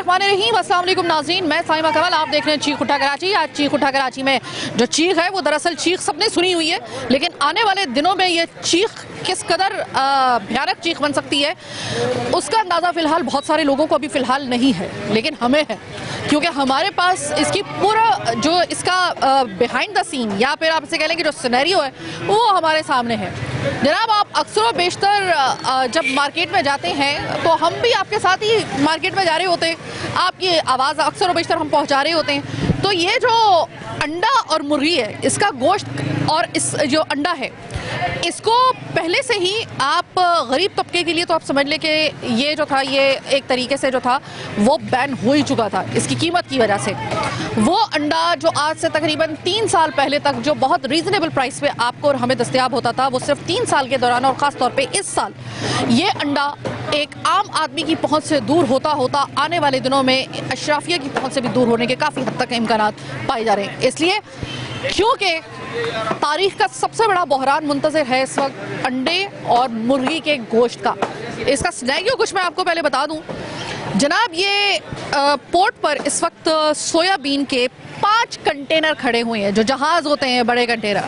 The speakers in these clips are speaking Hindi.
बिस्मिल्लाहिर्रहमानिर्रहीम। अस्सलाम वालेकुम नाज़रीन, मैं साइमा कमल, आप देख रहे हैं चीख उठा कराची। आज चीख उठा कराची में जो चीख है वो दरअसल चीख सबने सुनी हुई है, लेकिन आने वाले दिनों में ये चीख किस कदर भयानक चीख बन सकती है उसका अंदाज़ा फ़िलहाल बहुत सारे लोगों को अभी फ़िलहाल नहीं है, लेकिन हमें है, क्योंकि हमारे पास इसकी पूरा जो इसका बिहाइंड द सीन या फिर आप इसे कह लें कि जो सिनेरियो है वो हमारे सामने है। जनाब, आप अक्सर व बेशतर जब मार्केट में जाते हैं तो हम भी आपके साथ ही मार्केट में जा रहे होते हैं, आपकी आवाज़ अक्सर व बेशतर हम पहुंचा रहे होते हैं। तो ये जो अंडा और मुर्गी है, इसका गोश्त और इस जो अंडा है, इसको पहले से ही आप गरीब तबके के लिए तो आप समझ लें कि ये जो था ये एक तरीके से जो था वो बैन हो ही चुका था इसकी कीमत की वजह से। वो अंडा जो आज से तकरीबन 3 साल पहले तक जो बहुत रीज़नेबल प्राइस पे आपको और हमें दस्तयाब होता था, वो सिर्फ 3 साल के दौरान और ख़ास तौर पे इस साल ये अंडा एक आम आदमी की पहुंच से दूर होता होता आने वाले दिनों में अशराफिया की पहुंच से भी दूर होने के काफ़ी हद तक इम्कान पाए जा रहे हैं। इसलिए क्योंकि तारीख का सबसे बड़ा बहरान मुंतज़िर है इस वक्त अंडे और मुर्गी के गोश्त का। इसका सिनेरियो कुछ मैं आपको पहले बता दूं। जनाब, ये पोर्ट पर इस वक्त सोयाबीन के 5 कंटेनर खड़े हुए हैं, जो जहाज़ होते हैं बड़े कंटेनर।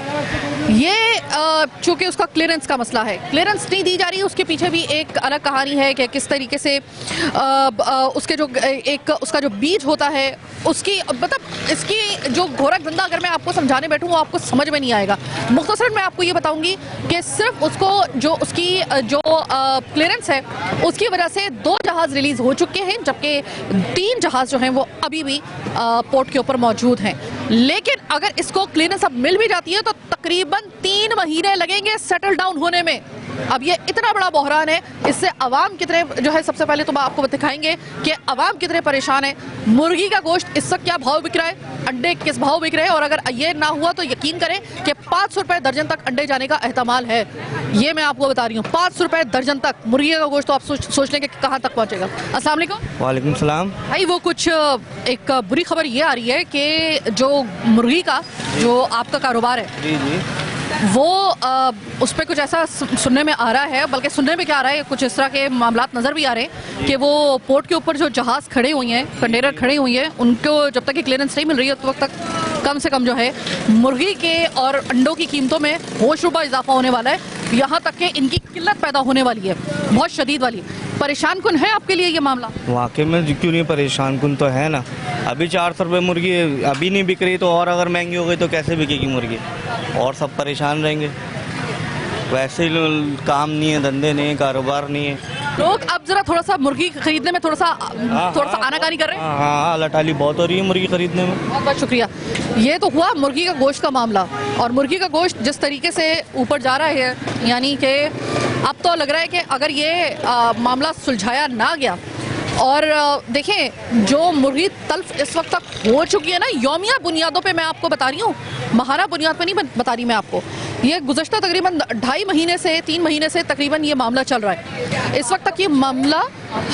ये चूँकि उसका क्लियरेंस का मसला है, क्लियरेंस नहीं दी जा रही, उसके पीछे भी एक अलग कहानी है कि किस तरीके से उसके जो एक उसका जो बीज होता है उसकी मतलब इसकी जो घोरक धंधा अगर मैं आपको समझाने बैठूँ वो आपको समझ में नहीं आएगा। मुख्तसर मैं आपको ये बताऊँगी कि सिर्फ उसको जो उसकी जो क्लियरेंस है उसकी वजह से 2 जहाज़ रिलीज़ हो चुके हैं, जबकि 3 जहाज़ जो हैं वो अभी भी पोर्ट के ऊपर मौजूद हैं। लेकिन अगर इसको क्लियरेंस अब मिल भी जाती है तो तकरीबन 3 महीने लगेंगे सेटल डाउन होने में। अब ये इतना बड़ा बहरान है, इससे अवाम कितने जो है, सबसे पहले तो आपको दिखाएंगे कि अवाम कितने परेशान है। मुर्गी का गोश्त इस वक्त क्या भाव बिक रहा है, अंडे किस भाव बिक रहे हैं, और अगर ये ना हुआ तो यकीन करें कि 500 रुपये दर्जन तक अंडे जाने का एहतमाल है। ये मैं आपको बता रही हूँ, 500 रुपये दर्जन तक मुर्गी का गोश्त, तो आप सोच लें कि कहाँ तक पहुँचेगा। अस्सलाम वालेकुम। वालेकुम सलाम। भाई, वो कुछ एक बुरी खबर ये आ रही है कि जो मुर्गी का जो आपका कारोबार है जी जी वो उस पर कुछ ऐसा सुनने में आ रहा है, बल्कि सुनने में क्या आ रहा है, कुछ इस तरह के मामलात नज़र भी आ रहे हैं कि वो पोर्ट के ऊपर जो जहाज़ खड़े हुए हैं, कंटेनर खड़े हुए हैं, उनको जब तक कि क्लियरेंस नहीं मिल रही है उस वक्त तक कम से कम जो है मुर्गी के और अंडों की कीमतों में होशरुबा इजाफा होने वाला है। यहाँ तक कि इनकी किल्लत पैदा होने वाली है, बहुत शदीद वाली। परेशान कुन है आपके लिए ये मामला? वाकई में क्यों नहीं परेशान कुन तो है ना। अभी 400 रुपये मुर्गी अभी नहीं बिक रही, तो और अगर महंगी हो गई तो कैसे बिकेगी मुर्गी, और सब परेशान रहेंगे। वैसे ही काम नहीं है, धंधे नहीं है, कारोबार नहीं है। लोग अब जरा थोड़ा सा मुर्गी खरीदने में थोड़ा सा आनाकानी कर रहे हैं। हाँ, लटाली बहुत हो रही है मुर्गी खरीदने में। बहुत बहुत शुक्रिया। ये तो हुआ मुर्गी का गोश्त का मामला, और मुर्गी का गोश्त जिस तरीके से ऊपर जा रहा है, यानी कि अब तो लग रहा है कि अगर ये मामला सुलझाया ना गया, और देखें जो मुर्गी तल्फ इस वक्त तक हो चुकी है ना, यौमिया बुनियादों पे मैं आपको बता रही हूँ, माहाना बुनियाद पे नहीं बता रही मैं आपको। ये गुज़श्ता तकरीबन 2.5 महीने से 3 महीने से तकरीबन ये मामला चल रहा है। इस वक्त तक ये मामला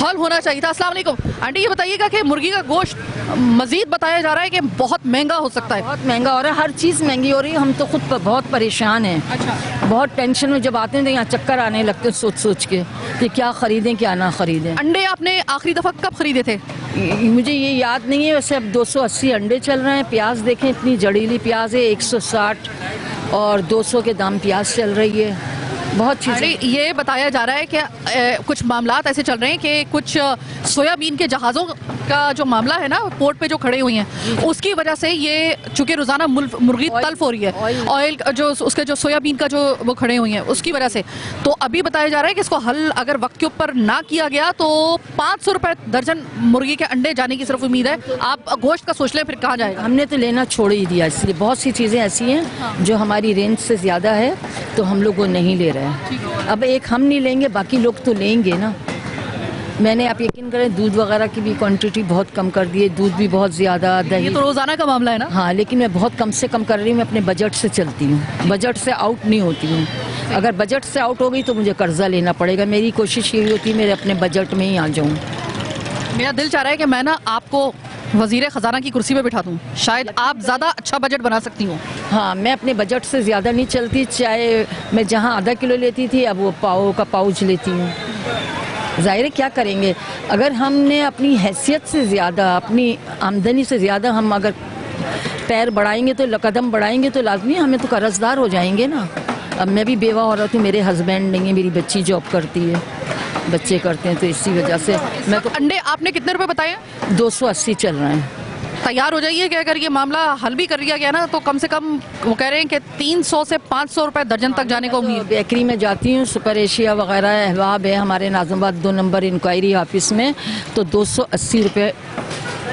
हल होना चाहिए था। अस्सलाम वालेकुम आंटी, ये बताइएगा कि मुर्गी का गोश्त मज़ीद बताया जा रहा है कि बहुत महंगा हो सकता है। बहुत महंगा हो रहा है, हर चीज़ महंगी हो रही है। हम तो खुद बहुत परेशान हैं। अच्छा। बहुत टेंशन में जब आते हैं तो यहाँ चक्कर आने लगते हैं सोच सोच के कि क्या ख़रीदें क्या ना ख़रीदें। अंडे आपने आखिरी दफ़ा कब ख़रीदे थे? मुझे ये याद नहीं है, वैसे अब 280 अंडे चल रहे हैं। प्याज देखें, इतनी जड़ीली प्याज है, 160 और 200 के दाम प्याज चल रही है। बहुत चीज़ें। ये बताया जा रहा है कि कुछ मामलात ऐसे चल रहे हैं कि कुछ सोयाबीन के जहाज़ों का जो मामला है ना, पोर्ट पे जो खड़े हुए हैं, उसकी वजह से ये चूँकि रोज़ाना मुर्गी तल्फ हो रही है, ऑयल जो उसके जो सोयाबीन का जो वो खड़े हुए हैं उसकी वजह से। तो अभी बताया जा रहा है कि इसको हल अगर वक्त के ऊपर ना किया गया तो 500 रुपये दर्जन मुर्गी के अंडे जाने की सिर्फ उम्मीद है। आप गोश्त का सोच लें फिर कहाँ जाएगा। हमने तो लेना छोड़ ही दिया, इसलिए बहुत सी चीज़ें ऐसी हैं जो हमारी रेंज से ज़्यादा है तो हम लोग वो नहीं ले रहे हैं। अब एक हम नहीं लेंगे, बाकी लोग तो लेंगे ना। मैंने, आप यकीन करें, दूध वगैरह की भी क्वांटिटी बहुत कम कर दी है। दूध भी बहुत ज़्यादा, दही। ये तो रोज़ाना का मामला है ना। हाँ, लेकिन मैं बहुत कम से कम कर रही हूँ। मैं अपने बजट से चलती हूँ, बजट से आउट नहीं होती हूँ। अगर बजट से आउट हो गई तो मुझे कर्जा लेना पड़ेगा। मेरी कोशिश यही होती है मेरे अपने बजट में ही आ जाऊँ। मेरा दिल चाह रहा है कि मैं ना आपको वज़ीर ख़जाना की कुर्सी पे बिठा दूँ, शायद आप ज़्यादा अच्छा बजट बना सकती हूँ। हाँ, मैं अपने बजट से ज़्यादा नहीं चलती। चाहे मैं जहाँ आधा किलो लेती थी, अब वो पाव का पाउच लेती हूँ। जाहिर है क्या करेंगे। अगर हमने अपनी हैसियत से ज़्यादा, अपनी आमदनी से ज़्यादा हम अगर पैर बढ़ाएंगे तो कदम बढ़ाएंगे तो लाजमी हमें तो कर्जदार हो जाएंगे ना। अब मैं भी बेवा औरत हूँ, मेरे हस्बैंड नहीं है, मेरी बच्ची जॉब करती है, बच्चे करते हैं, तो इसी वजह से मैं तो अंडे आपने कितने रुपए बताए? 280 चल रहे हैं। तैयार हो जाइए कि अगर ये मामला हल भी कर लिया गया ना तो कम से कम वो कह रहे हैं कि 300 से 500 रुपए दर्जन तक जाने को उम्मीद। बेकरी में जाती हूँ, सुपर एशिया वगैरह अहबाब है हमारे नाज़िमाबाद 2 नंबर इंक्वायरी ऑफिस में, तो 280 रुपये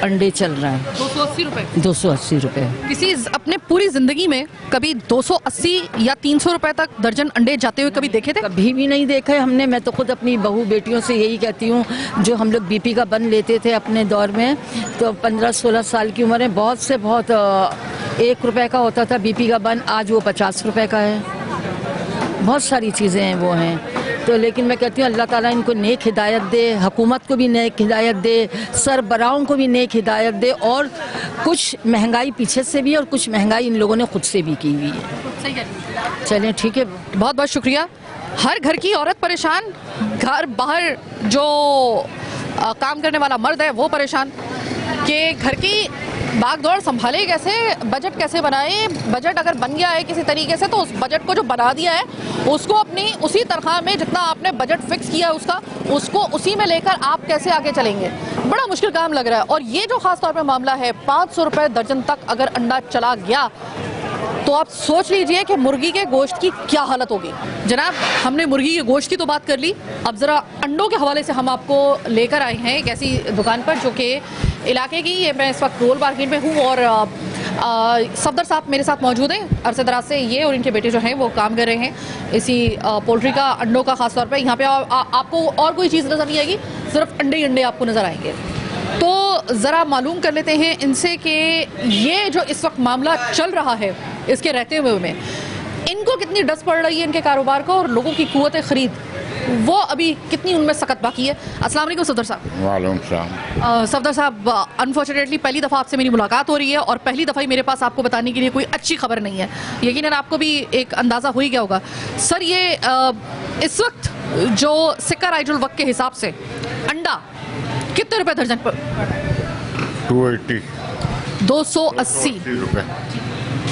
अंडे चल रहे हैं। 280 रुपए? 280 रुपये। किसी अपने पूरी जिंदगी में कभी 280 या 300 रुपए तक दर्जन अंडे जाते हुए कभी देखे थे? कभी भी नहीं देखा है हमने। मैं तो खुद अपनी बहू बेटियों से यही कहती हूँ, जो हम लोग बीपी का बन लेते थे अपने दौर में, तो 15-16 साल की उम्र में बहुत से बहुत 1 रुपए का होता था बीपी का बन, आज वो 50 रुपए का है। बहुत सारी चीज़ें हैं वो हैं। तो लेकिन मैं कहती हूँ अल्लाह ताला इनको नेक हिदायत दे, हुकूमत को भी नेक हिदायत दे, सरबराहों को भी नेक हिदायत दे, और कुछ महंगाई पीछे से भी है और कुछ महंगाई इन लोगों ने खुद से भी की हुई है। चलें ठीक है, बहुत बहुत शुक्रिया। हर घर की औरत परेशान, घर बाहर जो काम करने वाला मर्द है वो परेशान कि घर की भागदौड़ संभाले कैसे, बजट कैसे बनाए। बजट अगर बन गया है किसी तरीके से तो उस बजट को जो बना दिया है उसको अपनी उसी तनख्वाह में जितना आपने बजट फिक्स किया है उसको उसी में लेकर आप कैसे आगे चलेंगे, बड़ा मुश्किल काम लग रहा है। और ये जो खास तौर पे मामला है 500 रुपये दर्जन तक अगर अंडा चला गया तो आप सोच लीजिए कि मुर्गी के गोश्त की क्या हालत होगी। जनाब, हमने मुर्गी के गोश्त की तो बात कर ली, अब ज़रा अंडों के हवाले से हम आपको लेकर आए हैं एक ऐसी दुकान पर जो कि इलाके की, ये मैं इस वक्त रोल मार्केट में हूँ और सफदर साहब मेरे साथ मौजूद हैं। अरसे दराज से ये और इनके बेटे जो हैं वो काम कर रहे हैं इसी पोल्ट्री का, अंडों का ख़ास तौर पर। यहाँ पे आपको और कोई चीज़ नज़र नहीं आएगी, सिर्फ अंडे ही अंडे आपको नज़र आएंगे। तो ज़रा मालूम कर लेते हैं इनसे कि ये जो इस वक्त मामला चल रहा है इसके रहते हुए में इनको कितनी डस पड़ रही है इनके कारोबार को, और लोगों की कुव्वत ख़रीद वो अभी कितनी उनमें सख्त बाकी है। अस्सलाम वालेकुम सफदर साहब। वालेकुम सलाम। सफदर साहब, अनफॉर्चुनेटली पहली दफ़ा आपसे मेरी मुलाकात हो रही है और पहली दफ़ा ही मेरे पास आपको बताने के लिए कोई अच्छी खबर नहीं है। यकीनन आपको भी एक अंदाज़ा हो ही गया होगा। सर, ये इस वक्त जो सिक्का राइजुल वक्त के हिसाब से अंडा कितने रुपए दर्जन पर? 280 280 रुपये।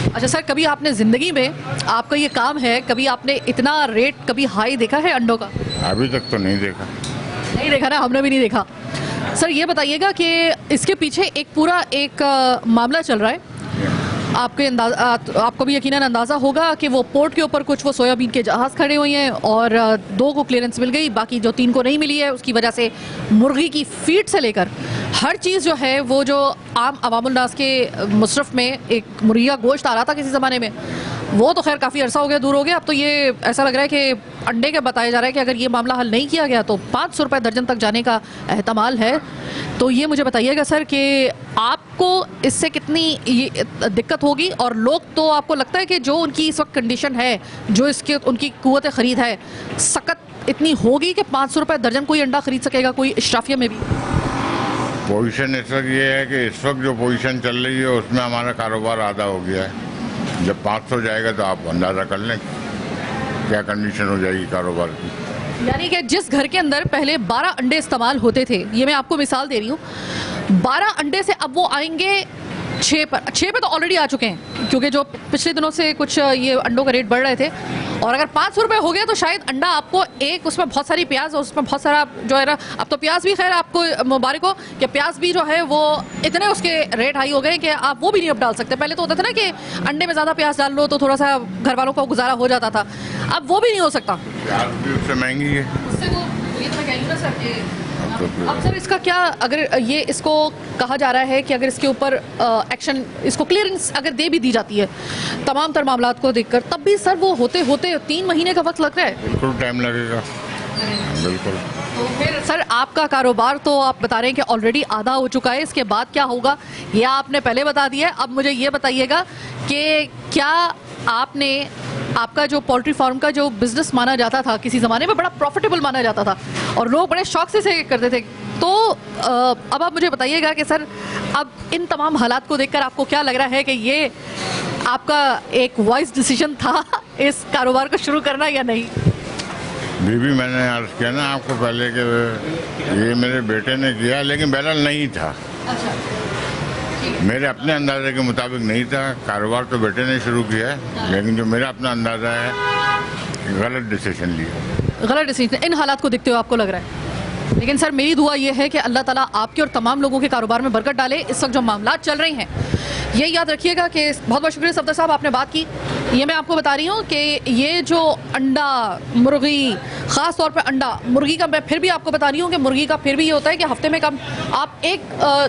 अच्छा सर, कभी आपने ज़िंदगी में, आपका ये काम है, कभी आपने इतना रेट कभी हाई देखा है अंडों का? अभी तक तो नहीं देखा। नहीं देखा ना, हमने भी नहीं देखा। सर ये बताइएगा कि इसके पीछे एक पूरा मामला चल रहा है, आपको भी यकीनन अंदाज़ा होगा कि वो पोर्ट के ऊपर कुछ वो सोयाबीन के जहाज़ खड़े हुए हैं और 2 को क्लियरेंस मिल गई, बाकी जो 3 को नहीं मिली है। उसकी वजह से मुर्गी की फीड से लेकर हर चीज़ जो है वो जो आम अवामुल नास के मुसरफ में एक मुर्गी का गोश्त आ रहा था किसी ज़माने में, वो तो खैर काफ़ी अरसा हो गया, दूर हो गया। अब तो ये ऐसा लग रहा है कि अंडे के बताया जा रहा है कि अगर ये मामला हल नहीं किया गया तो 500 रुपये दर्जन तक जाने का एहतमाल है। तो ये मुझे बताइएगा सर कि आपको इससे कितनी ये दिक्कत होगी, और लोग तो आपको लगता है कि जो उनकी इस वक्त कंडीशन है, जो इसके उनकी कुव्वत ख़रीद है सख्त इतनी होगी कि 500 रुपये दर्जन कोई अंडा खरीद सकेगा कोई इशराफिया में भी? पोजीशन इस वक्त ये है कि इस वक्त जो पोजीशन चल रही है उसमें हमारा कारोबार आधा हो गया है। जब 500 जाएगा तो आप अंदाज़ा कर लें क्या कंडीशन हो जाएगी कारोबार की। यानी कि जिस घर के अंदर पहले 12 अंडे इस्तेमाल होते थे, ये मैं आपको मिसाल दे रही हूँ, 12 अंडे से अब वो आएंगे 6 पर। 6 पे तो ऑलरेडी आ चुके हैं क्योंकि जो पिछले दिनों से कुछ ये अंडों का रेट बढ़ रहे थे, और अगर 500 रुपये हो गया तो शायद अंडा आपको एक, उसमें बहुत सारी प्याज और उसमें बहुत सारा जो है ना, अब तो प्याज भी खैर आपको मुबारक हो कि प्याज भी जो है वो इतने उसके रेट हाई हो गए कि आप वो भी नहीं अब डाल सकते। पहले तो होता था ना कि अंडे में ज़्यादा प्याज डाल लो तो थोड़ा सा घर वालों को गुजारा हो जाता था, अब वो भी नहीं हो सकता। प्याज भी उससे महंगी है। अब सर इसका क्या, अगर ये इसको कहा जा रहा है कि अगर इसके ऊपर एक्शन, इसको क्लियरेंस अगर दे भी दी जाती है तमाम तर मामलात को देखकर, तब भी सर वो होते होते 3 महीने का वक्त लग रहा है। बिल्कुल टाइम लगेगा, बिल्कुल। तो फिर सर आपका कारोबार तो आप बता रहे हैं कि ऑलरेडी आधा हो चुका है, इसके बाद क्या होगा ये आपने पहले बता दिया है। अब मुझे ये बताइएगा कि क्या आपने, आपका जो पोल्ट्री फार्म का जो बिजनेस माना जाता था किसी ज़माने में, बड़ा प्रॉफिटेबल माना जाता था और लोग बड़े शौक से इसे करते थे, तो अब आप मुझे बताइएगा कि सर अब इन तमाम हालात को देखकर आपको क्या लग रहा है कि ये आपका एक वाइज डिसीजन था इस कारोबार को शुरू करना या नहीं? भी मैंने अर्ज किया ना आपको पहले कि ये मेरे बेटे ने किया, लेकिन बैलेंस नहीं था। मेरे अपने अंदाजे के मुताबिक नहीं था। कारोबार तो बेटे ने शुरू किया है, लेकिन जो मेरा अपना अंदाजा है गलत डिसीजन लिया। गलत डिसीजन इन हालात को देखते हुए आपको लग रहा है? लेकिन सर मेरी दुआ ये है कि अल्लाह ताला आपके और तमाम लोगों के कारोबार में बरकत डाले। इस वक्त जो मामलात चल रहे हैं ये याद रखिएगा कि बहुत बहुत शुक्रिया सफदर साहब, आपने बात की। ये मैं आपको बता रही हूँ कि ये जो अंडा मुर्गी, ख़ास तौर पे अंडा मुर्गी का, मैं फिर भी आपको बता रही हूँ कि मुर्गी का फिर भी ये होता है कि हफ्ते में कम आप एक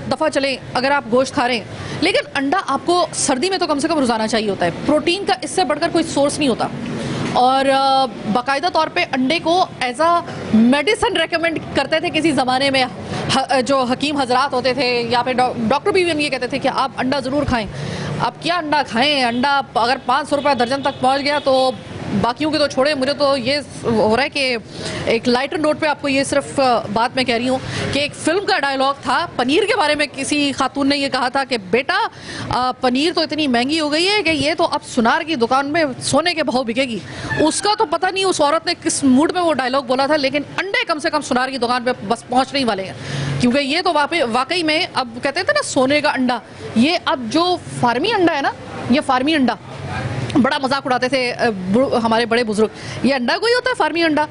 दफ़ा चलें अगर आप गोश्त खा रहे हैं, लेकिन अंडा आपको सर्दी में तो कम से कम रोज़ाना चाहिए होता है। प्रोटीन का इससे बढ़कर कोई सोर्स नहीं होता, और बाकायदा तौर पे अंडे को एज अ मेडिसिन रेकमेंड करते थे किसी ज़माने में जो हकीम हजरात होते थे, या फिर डॉक्टर भी ये कहते थे कि आप अंडा ज़रूर खाएं। अब क्या अंडा खाएं? अंडा अगर 500 रुपये दर्जन तक पहुंच गया तो बाकियों के तो छोड़े, मुझे तो ये हो रहा है कि एक लाइटर नोट पे आपको ये सिर्फ बात मैं कह रही हूँ कि एक फिल्म का डायलॉग था पनीर के बारे में। किसी खातून ने ये कहा था कि बेटा पनीर तो इतनी महंगी हो गई है कि ये तो अब सुनार की दुकान में सोने के भाव बिकेगी। उसका तो पता नहीं उस औरत ने किस मूड में वो डायलॉग बोला था, लेकिन अंडे कम से कम सुनार की दुकान पे बस पहुँचने ही वाले हैं, क्योंकि ये तो वाकई में अब कहते थे ना सोने का अंडा, ये अब जो फार्मी अंडा है ना, ये फार्मी अंडा, बड़ा मजाक उड़ाते थे हमारे बड़े बुजुर्ग, ये अंडा कोई होता है फार्मी अंडा,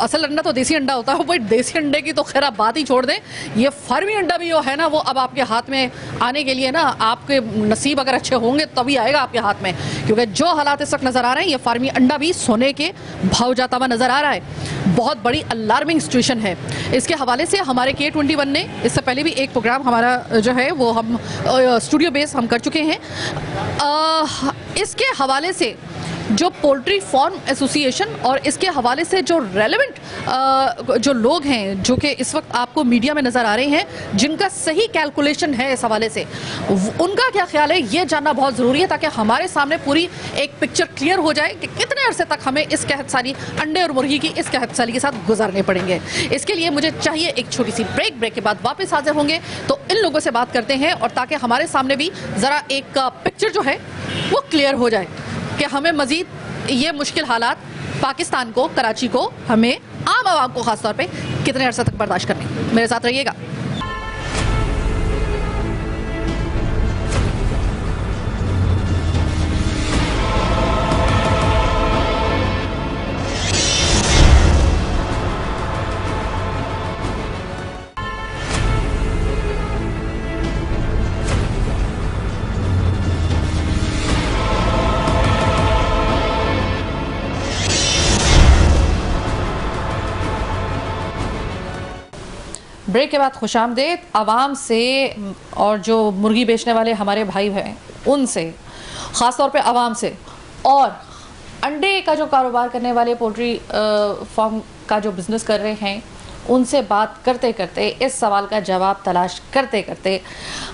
असल अंडा तो देसी अंडा होता है। भाई देसी अंडे की तो खैर आप बात ही छोड़ दें, ये फार्मी अंडा भी जो है ना वो अब आपके हाथ में आने के लिए ना, आपके नसीब अगर अच्छे होंगे तभी आएगा आपके हाथ में, क्योंकि जो हालात इस वक्त नज़र आ रहे हैं ये फार्मी अंडा भी सोने के भाव जाता हुआ नज़र आ रहा है। बहुत बड़ी अलार्मिंग सिचुएशन है। इसके हवाले से हमारे K21 ने इससे पहले भी एक प्रोग्राम हमारा जो है वो हम स्टूडियो बेस हम कर चुके हैं। इसके हवाले से जो पोल्ट्री फार्म एसोसिएशन और इसके हवाले से जो रेलेवेंट जो लोग हैं जो कि इस वक्त आपको मीडिया में नज़र आ रहे हैं, जिनका सही कैलकुलेशन है इस हवाले से, उनका क्या ख्याल है ये जानना बहुत ज़रूरी है, ताकि हमारे सामने पूरी एक पिक्चर क्लियर हो जाए कि कितने अरसे तक हमें इस कहतसाली अंडे और मुर्गी की इस कहतसाली के साथ गुजारने पड़ेंगे। इसके लिए मुझे चाहिए एक छोटी सी ब्रेक के बाद वापस हाजिर होंगे तो इन लोगों से बात करते हैं, और ताकि हमारे सामने भी ज़रा एक पिक्चर जो है वो क्लियर हो जाए कि हमें मज़ीद ये मुश्किल हालात पाकिस्तान को, कराची को, हमें आम आवाम को ख़ास तौर पे कितने अरसे तक बर्दाश्त करने। मेरे साथ रहिएगा। ब्रेक के बाद खुशामदीद आवाम से, और जो मुर्गी बेचने वाले हमारे भाई हैं उनसे, ख़ास तौर पे आवाम से, और अंडे का जो कारोबार करने वाले पोल्ट्री फार्म का जो बिज़नेस कर रहे हैं उनसे बात करते करते, इस सवाल का जवाब तलाश करते करते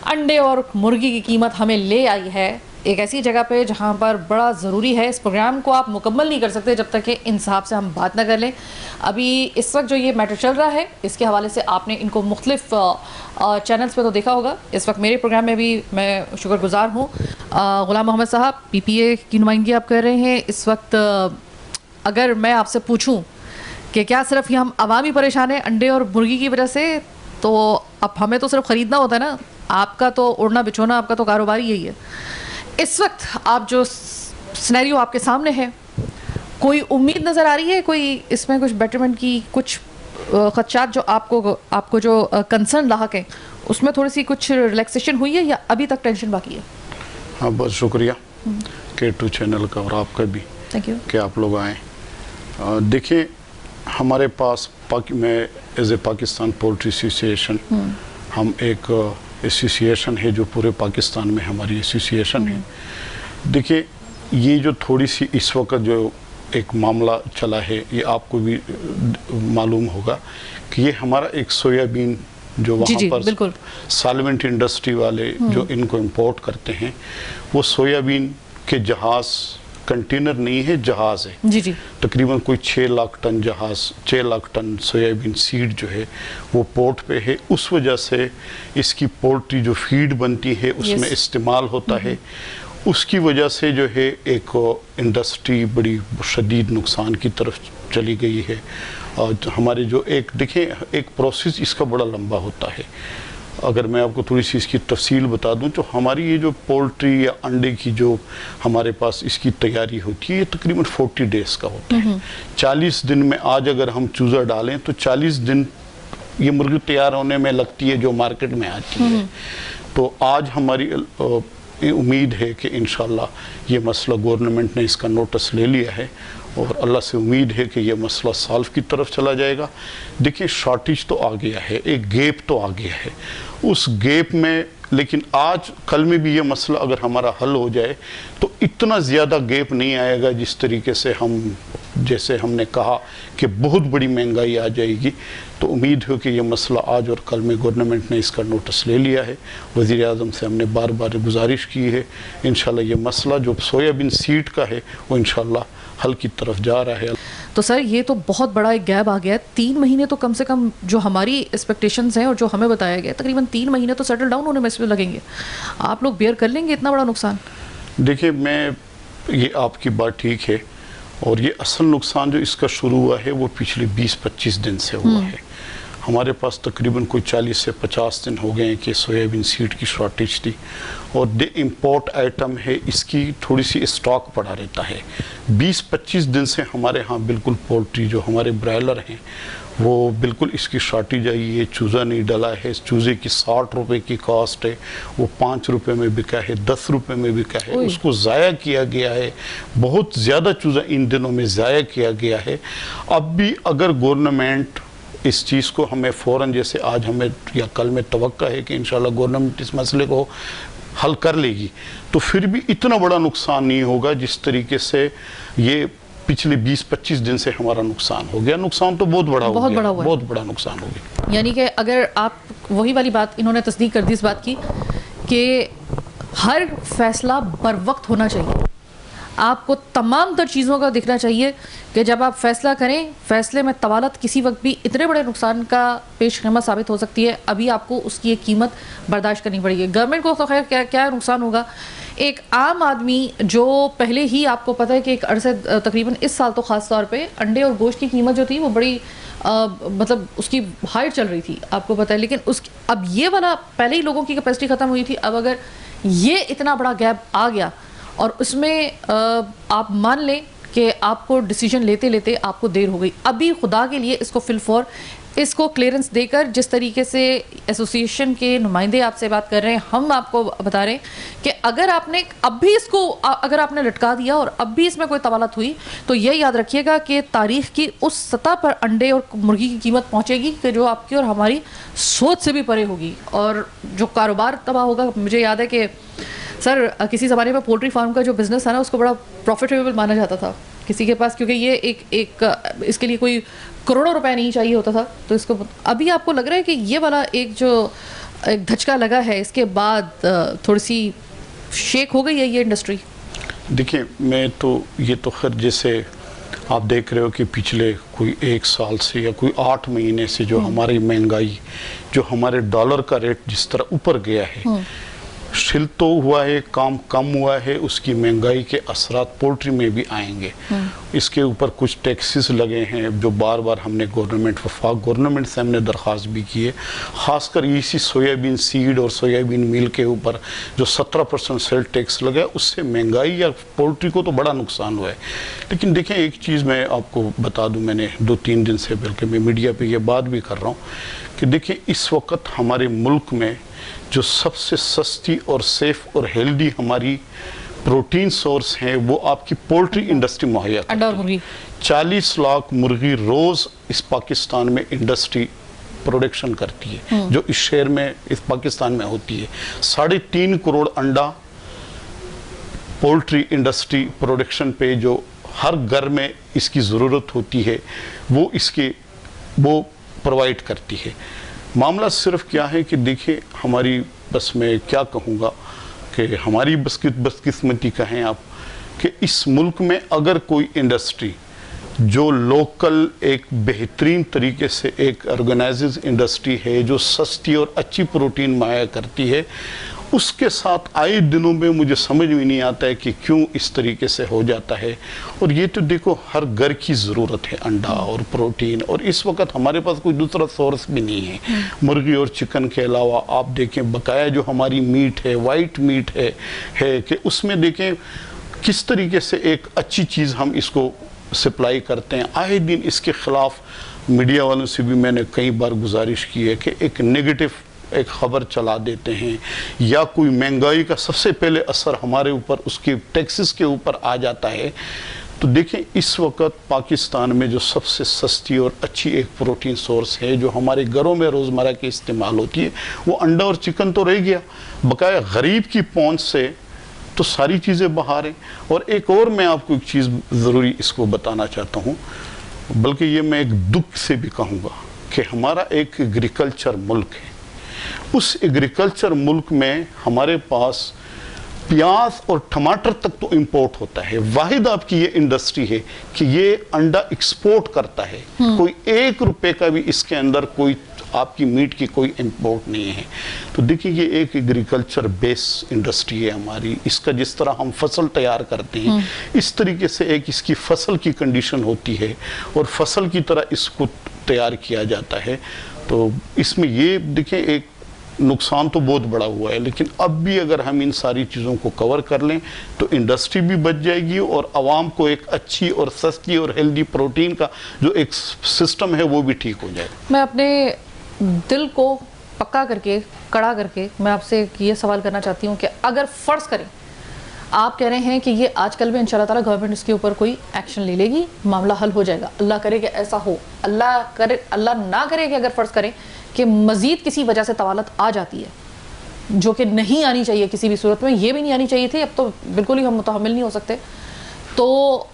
अंडे और मुर्गी की कीमत हमें ले आई है एक ऐसी जगह पे जहाँ पर बड़ा ज़रूरी है। इस प्रोग्राम को आप मुकम्मल नहीं कर सकते जब तक कि इंसाफ से हम बात ना कर लें। अभी इस वक्त जो ये मैटर चल रहा है इसके हवाले से आपने इनको मुख्तलिफ चैनल्स पे तो देखा होगा। इस वक्त मेरे प्रोग्राम में भी मैं शुक्रगुजार हूँ। ग़ुलाम मोहम्मद साहब PPA की नुमाइंदगी आप कर रहे हैं इस वक्त। अगर मैं आपसे पूछूँ कि क्या सिर्फ ये हम आवाम ही परेशान हैं अंडे और मुर्गी की वजह से, तो अब हमें तो सिर्फ ख़रीदना होता है ना, आपका तो उड़ना बिछोना, आपका तो कारोबार ही यही है। इस वक्त आप जो सिनेरियो आपके सामने है, कोई उम्मीद नज़र आ रही है, कोई इसमें कुछ बेटरमेंट की, कुछ खदशात जो आपको जो कंसर्न लाहक है उसमें थोड़ी सी कुछ रिलैक्सेशन हुई है या अभी तक टेंशन बाकी है? हाँ, बहुत शुक्रिया K2 चैनल का और आपका भी, थैंक यू कि आप लोग आए। देखिए, हमारे पास मैं as a Pakistan poultry association, हम एक एसोसिएशन है जो पूरे पाकिस्तान में हमारी एसोसिएशन है। देखिए, ये जो थोड़ी सी इस वक्त जो एक मामला चला है, ये आपको भी मालूम होगा कि ये हमारा एक सोयाबीन जो वहाँ पर सॉल्वेंट इंडस्ट्री वाले जो इनको इंपोर्ट करते हैं, वो सोयाबीन के जहाज़, कंटेनर नहीं है, जहाज़ है। जी जी। तकरीबन कोई 6 लाख टन जहाज़, 6 लाख टन सोयाबीन सीड जो है वो पोर्ट पे है। उस वजह से इसकी पोल्ट्री जो फीड बनती है उसमें इस्तेमाल होता है। उसकी वजह से जो है एक इंडस्ट्री बड़ी शदीद नुकसान की तरफ चली गई है। और हमारे जो एक देखें एक प्रोसेस इसका बड़ा लंबा होता है। अगर मैं आपको थोड़ी सी इसकी तफसील बता दूं तो हमारी ये जो पोल्ट्री या अंडे की जो हमारे पास इसकी तैयारी होती है ये तकरीबन 40 डेज़ का होता है। 40 दिन में आज अगर हम चूज़ा डालें तो 40 दिन ये मुर्गी तैयार होने में लगती है जो मार्केट में आती है। तो आज हमारी उम्मीद है कि इंशाल्लाह ये मसला गवर्नमेंट ने इसका नोटिस ले लिया है और अल्लाह से उम्मीद है कि ये मसला सॉल्व की तरफ चला जाएगा। देखिए शॉर्टेज तो आ गया है, एक गैप तो आ गया है, उस गैप में लेकिन आज कल में भी ये मसला अगर हमारा हल हो जाए तो इतना ज़्यादा गैप नहीं आएगा जिस तरीके से जैसे हमने कहा कि बहुत बड़ी महंगाई आ जाएगी। तो उम्मीद है कि ये मसला आज और कल में गवर्नमेंट ने इसका नोटिस ले लिया है। वज़ीर आज़म से हमने बार बार गुजारिश की है, इंशाल्लाह ये मसला जो सोयाबीन सीड का है वो इंशाल्लाह हल की तरफ जा रहा है। तो सर ये तो बहुत बड़ा एक गैप आ गया है। 3 महीने तो कम से कम जो हमारी एक्सपेक्टेशंस हैं और जो हमें बताया गया तकरीबन 3 महीने तो सेटल डाउन होने में इसमें लगेंगे। आप लोग बेयर कर लेंगे इतना बड़ा नुकसान? देखिए ये आपकी बात ठीक है और ये असल नुकसान जो इसका शुरू हुआ है वो पिछले 20-25 दिन से हुआ है। हमारे पास तकरीबन कोई 40 से 50 दिन हो गए हैं कि सोयाबीन सीड की शॉर्टेज थी और जो इम्पोर्ट आइटम है इसकी थोड़ी सी स्टॉक पड़ा रहता है। 20-25 दिन से हमारे यहाँ बिल्कुल पोल्ट्री जो हमारे ब्रायलर हैं वो बिल्कुल इसकी शॉर्टेज आई है। चूज़ा नहीं डला है, इस चूज़े की 60 रुपये की कॉस्ट है, वो 5 रुपये में बिका है, 10 रुपये में बिका है, उसको ज़ाया किया गया है। बहुत ज़्यादा चूज़ा इन दिनों में ज़ाया किया गया है। अब भी अगर गवर्नमेंट इस चीज़ को हमें फ़ौरन जैसे आज हमें या कल में तवक्का है कि इंशाल्लाह गवर्नमेंट इस मसले को हल कर लेगी तो फिर भी इतना बड़ा नुकसान नहीं होगा जिस तरीके से ये पिछले 20-25 दिन से हमारा नुकसान हो गया। नुकसान तो बहुत बड़ा हो गया, बहुत बड़ा नुकसान हो गया। यानी कि अगर आप वही वाली बात इन्होंने तस्दीक कर दी इस बात की कि हर फैसला बर वक्त होना चाहिए। आपको तमाम तर चीज़ों का दिखना चाहिए कि जब आप फैसला करें फैसले में तवालत किसी वक्त भी इतने बड़े नुकसान का पेश कीमत साबित हो सकती है। अभी आपको उसकी एक कीमत बर्दाश्त करनी पड़ेगी। गवर्नमेंट को तो खैर क्या नुकसान होगा, एक आम आदमी जो पहले ही आपको पता है कि एक अरसे तकरीबन इस साल तो ख़ास तौर पे अंडे और गोश्त की कीमत जो थी वो बड़ी मतलब उसकी हाइट चल रही थी, आपको पता है। लेकिन अब ये वाला पहले ही लोगों की कैपेसिटी ख़त्म हुई थी। अब अगर ये इतना बड़ा गैप आ गया और उसमें आप मान लें कि आपको डिसीजन लेते लेते आपको देर हो गई। अभी खुदा के लिए इसको फिलफौर इसको क्लियरेंस देकर जिस तरीके से एसोसिएशन के नुमाइंदे आपसे बात कर रहे हैं, हम आपको बता रहे हैं कि अगर आपने अब भी इसको अगर आपने लटका दिया और अब भी इसमें कोई तवालत हुई तो ये याद रखिएगा कि तारीख़ की उस सतह पर अंडे और मुर्गी की कीमत पहुंचेगी कि जो आपकी और हमारी सोच से भी परे होगी और जो कारोबार तबाह होगा। मुझे याद है कि सर किसी ज़माने में पोल्ट्री फार्म का जो बिज़नेस था ना उसको बड़ा प्रॉफिटेबल माना जाता था किसी के पास, क्योंकि ये एक इसके लिए कोई करोड़ों रुपए नहीं चाहिए होता था। तो इसको अभी आपको लग रहा है कि ये वाला एक जो एक धचका लगा है इसके बाद थोड़ी सी शेक हो गई है ये इंडस्ट्री? देखिए ये तो खैर जैसे आप देख रहे हो कि पिछले कोई 1 साल से या कोई 8 महीने से जो हमारी महंगाई, जो हमारे डॉलर का रेट जिस तरह ऊपर गया है, शिल तो हुआ है, काम कम हुआ है, उसकी महंगाई के असरात पोल्ट्री में भी आएंगे। इसके ऊपर कुछ टैक्सेस लगे हैं जो बार बार हमने वफाक गवर्नमेंट से हमने दरख्वास्त भी की है। ख़ासकर इसी सोयाबीन सीड और सोयाबीन मील के ऊपर जो 17% सेल टैक्स लगा है उससे महंगाई या पोल्ट्री को तो बड़ा नुकसान हुआ है। लेकिन देखें एक चीज़ मैं आपको बता दूं, मैंने 2-3 दिन से बल्कि मैं मीडिया पे ये बात भी कर रहा हूँ कि देखिए इस वक्त हमारे मुल्क में जो सबसे सस्ती और सेफ और हेल्दी हमारी प्रोटीन सोर्स हैं वो आपकी पोल्ट्री इंडस्ट्री मुहैया करती है। 40 लाख मुर्गी रोज़ इस पाकिस्तान में इंडस्ट्री प्रोडक्शन करती है जो इस शहर में इस पाकिस्तान में होती है। 3.5 करोड़ अंडा पोल्ट्री इंडस्ट्री प्रोडक्शन पे जो हर घर में इसकी ज़रूरत होती है वो प्रोवाइड करती है। मामला सिर्फ क्या है कि देखिए हमारी बस मैं क्या कहूँगा कि हमारी बदकिस्मती कहें आप कि इस मुल्क में अगर कोई इंडस्ट्री जो लोकल एक बेहतरीन तरीके से एक ऑर्गेनाइज्ड इंडस्ट्री है जो सस्ती और अच्छी प्रोटीन मुहैया करती है, उसके साथ आए दिनों में मुझे समझ में नहीं आता है कि क्यों इस तरीके से हो जाता है। और ये तो देखो हर घर की ज़रूरत है अंडा और प्रोटीन, और इस वक्त हमारे पास कोई दूसरा सोर्स भी नहीं है। मुर्गी और चिकन के अलावा आप देखें बकाया जो हमारी मीट है, वाइट मीट है कि उसमें देखें किस तरीके से एक अच्छी चीज़ हम इसको सप्लाई करते हैं। आए दिन इसके ख़िलाफ़ मीडिया वालों से भी मैंने कई बार गुजारिश की है कि एक नेगेटिव एक ख़बर चला देते हैं, या कोई महंगाई का सबसे पहले असर हमारे ऊपर उसकी टैक्सेस के ऊपर आ जाता है। तो देखें इस वक्त पाकिस्तान में जो सबसे सस्ती और अच्छी एक प्रोटीन सोर्स है जो हमारे घरों में रोज़मर्रा के इस्तेमाल होती है, वो अंडा और चिकन तो रह गया, बकाया गरीब की पहुंच से तो सारी चीज़ें बाहर हैं। और एक और मैं आपको एक चीज़ ज़रूरी इसको बताना चाहता हूँ, बल्कि ये मैं एक दुख से भी कहूँगा कि हमारा एक एग्रीकल्चर मुल्क है, उस एग्रीकल्चर मुल्क में हमारे पास प्याज और टमाटर तक तो इंपोर्ट होता है। वाहिद आपकी ये इंडस्ट्री है कि ये अंडा एक्सपोर्ट करता है, कोई 1 रुपए का भी इसके अंदर कोई आपकी मीट की कोई इंपोर्ट नहीं है। तो देखिए ये एक एग्रीकल्चर बेस इंडस्ट्री है हमारी। इसका जिस तरह हम फसल तैयार करते हैं इस तरीके से एक इसकी फसल की कंडीशन होती है और फसल की तरह इसको तैयार किया जाता है। तो इसमें ये देखिए एक नुकसान तो बहुत बड़ा हुआ है, लेकिन अब भी अगर हम इन सारी चीज़ों को कवर कर लें तो इंडस्ट्री भी बच जाएगी और आवाम को एक अच्छी और सस्ती और हेल्दी प्रोटीन का जो एक सिस्टम है वो भी ठीक हो जाएगा। मैं अपने दिल को पक्का करके कड़ा करके मैं आपसे ये सवाल करना चाहती हूँ कि अगर फ़र्ज़ करें आप कह रहे हैं कि ये आजकल में इंशाल्लाह ताला गवर्नमेंट इसके ऊपर कोई एक्शन ले लेगी, मामला हल हो जाएगा, अल्लाह करे कि ऐसा हो, अल्लाह ना करे कि अगर फ़र्ज़ करें कि मज़ीद किसी वजह से तवालत आ जाती है जो कि नहीं आनी चाहिए किसी भी सूरत में, ये भी नहीं आनी चाहिए थी, अब तो बिल्कुल ही हम मुतहम्मिल नहीं हो सकते, तो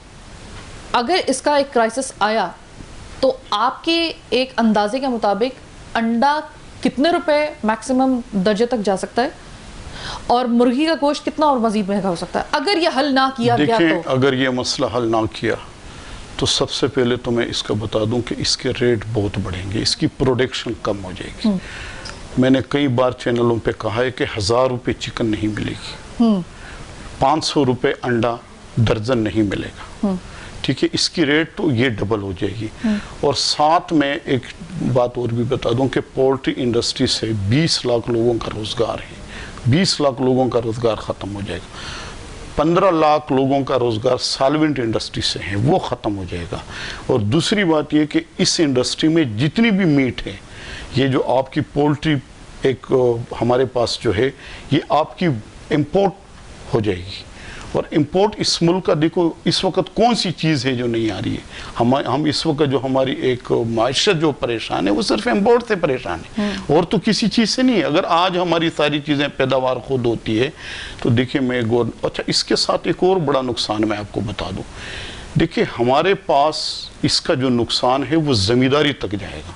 अगर इसका एक क्राइसिस आया तो आपके एक अंदाजे के मुताबिक अंडा कितने रुपए मैक्सिमम दर्जे तक जा सकता है और मुर्गी का गोश्त कितना और मजीद महंगा हो सकता है अगर ये हल ना किया गया? तो अगर ये मसला हल ना किया तो सबसे पहले तो मैं इसका बता दूं कि इसके रेट बहुत बढ़ेंगे, इसकी प्रोडक्शन कम हो जाएगी। मैंने कई बार चैनलों पे कहा है कि 1000 रुपये चिकन नहीं मिलेगी, 500 रुपये अंडा दर्जन नहीं मिलेगा, ठीक है, इसकी रेट तो ये डबल हो जाएगी। और साथ में एक बात और भी बता दूं कि पोल्ट्री इंडस्ट्री से 20 लाख लोगों का रोज़गार है, 20 लाख लोगों का रोज़गार ख़त्म हो जाएगा। 15 लाख लोगों का रोज़गार सॉल्वेंट इंडस्ट्री से है, वो ख़त्म हो जाएगा। और दूसरी बात ये कि इस इंडस्ट्री में जितनी भी मीट है, ये जो आपकी पोल्ट्री एक हमारे पास जो है ये आपकी इंपोर्ट हो जाएगी। और इंपोर्ट इस मुल्क का देखो इस वक्त कौन सी चीज़ है जो नहीं आ रही है। हम इस वक्त जो हमारी एक माशरत जो परेशान है वो सिर्फ इंपोर्ट से परेशान है और तो किसी चीज़ से नहीं। अगर आज हमारी सारी चीज़ें पैदावार खुद होती है तो देखिए मैं अच्छा इसके साथ एक और बड़ा नुकसान मैं आपको बता दूँ। देखिए हमारे पास इसका जो नुकसान है वो ज़मींदारी तक जाएगा।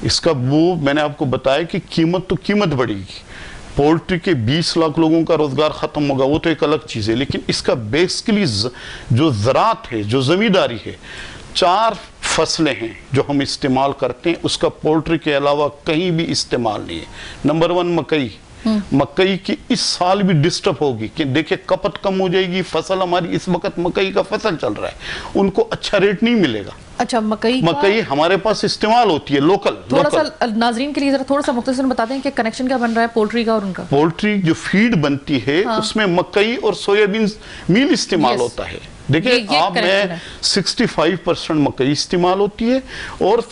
इसका वो मैंने आपको बताया कि कीमत तो कीमत बढ़ेगी। पोल्ट्री के 20 लाख लोगों का रोज़गार ख़त्म होगा वो तो एक अलग चीज़ है, लेकिन इसका बेसिकली जो ज़रात है, जो ज़मींदारी है, 4 फसलें हैं जो हम इस्तेमाल करते हैं, उसका पोल्ट्री के अलावा कहीं भी इस्तेमाल नहीं है। नंबर 1 मकई, मकई की इस साल भी डिस्टर्ब होगी कि देखिए खपत कम हो जाएगी। फसल हमारी इस वक्त मकई का फसल चल रहा है, उनको अच्छा रेट नहीं मिलेगा। अच्छा मकई हमारे पास इस्तेमाल होती है लोकल। थोड़ा सा नाजरीन के लिए जरा थोड़ा सा मुख्तसर बता दें कि कनेक्शन क्या बन रहा है पोल्ट्री का और उनका। पोल्ट्री जो फीड बनती है उसमें मकई और सोयाबीन मील इस्तेमाल होता है। देखिए आप में 65% मकई इस्तेमाल होती है और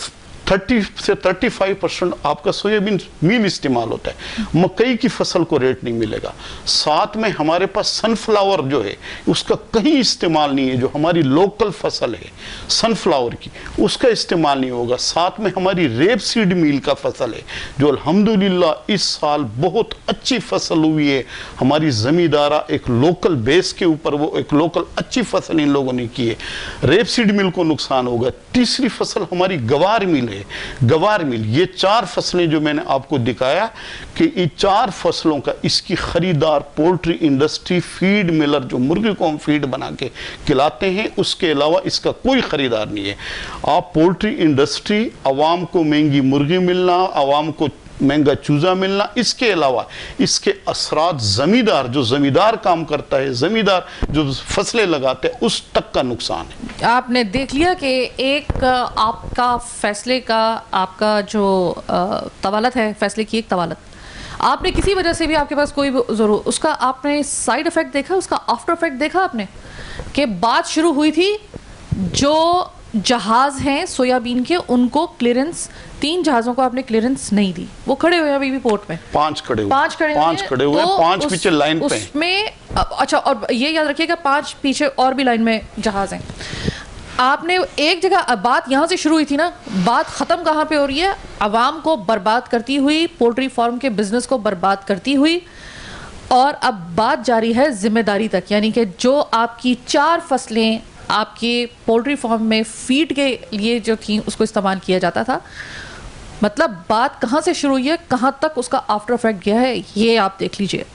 30 से 35% आपका सोयाबीन मील इस्तेमाल होता है। मकई की फसल को रेट नहीं मिलेगा। साथ में हमारे पास सनफ्लावर जो है उसका कहीं इस्तेमाल नहीं है, जो हमारी लोकल फसल है सनफ्लावर की उसका इस्तेमाल नहीं होगा। साथ में हमारी रेप सीड मील का फसल है जो अल्हम्दुलिल्लाह इस साल बहुत अच्छी फसल हुई है। हमारी ज़मींदारा एक लोकल बेस के ऊपर वो एक लोकल अच्छी फसल इन लोगों ने की है। रेप सीड मिल को नुकसान होगा। तीसरी फसल हमारी गवार मिल है है, गवार मिल, ये 4 फसलें जो मैंने आपको दिखाया कि ये 4 फसलों का इसकी खरीदार पोल्ट्री इंडस्ट्री, फीड मिलर जो मुर्गी को हम फीड बना के खिलाते हैं, उसके अलावा इसका कोई खरीदार नहीं है। आप पोल्ट्री इंडस्ट्री, आवाम को महंगी मुर्गी मिलना, आवाम को महंगा चूजा मिलना, इसके अलावा इसके असरात जमींदार, जो जमींदार काम करता है, जमींदार जो फसलें लगाते हैं, उस तक का नुकसान है। आपने देख लिया कि एक आपका फैसले का, आपका जो तवालत है, फैसले की एक तवालत, आपने किसी वजह से भी आपके पास कोई जरूर, उसका आपने साइड इफेक्ट देखा, उसका आफ्टर इफेक्ट देखा आपने, कि बात शुरू हुई थी जो जहाज हैं सोयाबीन के, उनको क्लियरेंस, 3 जहाज़ों को आपने क्लियरेंस नहीं दी, वो खड़े हुए हैं अभी भी पोर्ट में, 5 खड़े हुए, 5 खड़े हुए, 5 पीछे लाइन पे हैं। उसमें अच्छा, और ये याद रखिएगा 5 पीछे और भी लाइन में जहाज हैं। आपने एक जगह, बात यहाँ से शुरू हुई थी ना, बात ख़त्म कहाँ पे हो रही है? आवाम को बर्बाद करती हुई, पोल्ट्री फार्म के बिजनेस को बर्बाद करती हुई, और अब बात जारी है जिम्मेदारी तक, यानी कि जो आपकी 4 फसलें आपके पोल्ट्री फार्म में फीड के लिए जो थी उसको इस्तेमाल किया जाता था, मतलब बात कहाँ से शुरू हुई है, कहाँ तक उसका आफ्टर इफेक्ट गया है, ये आप देख लीजिए।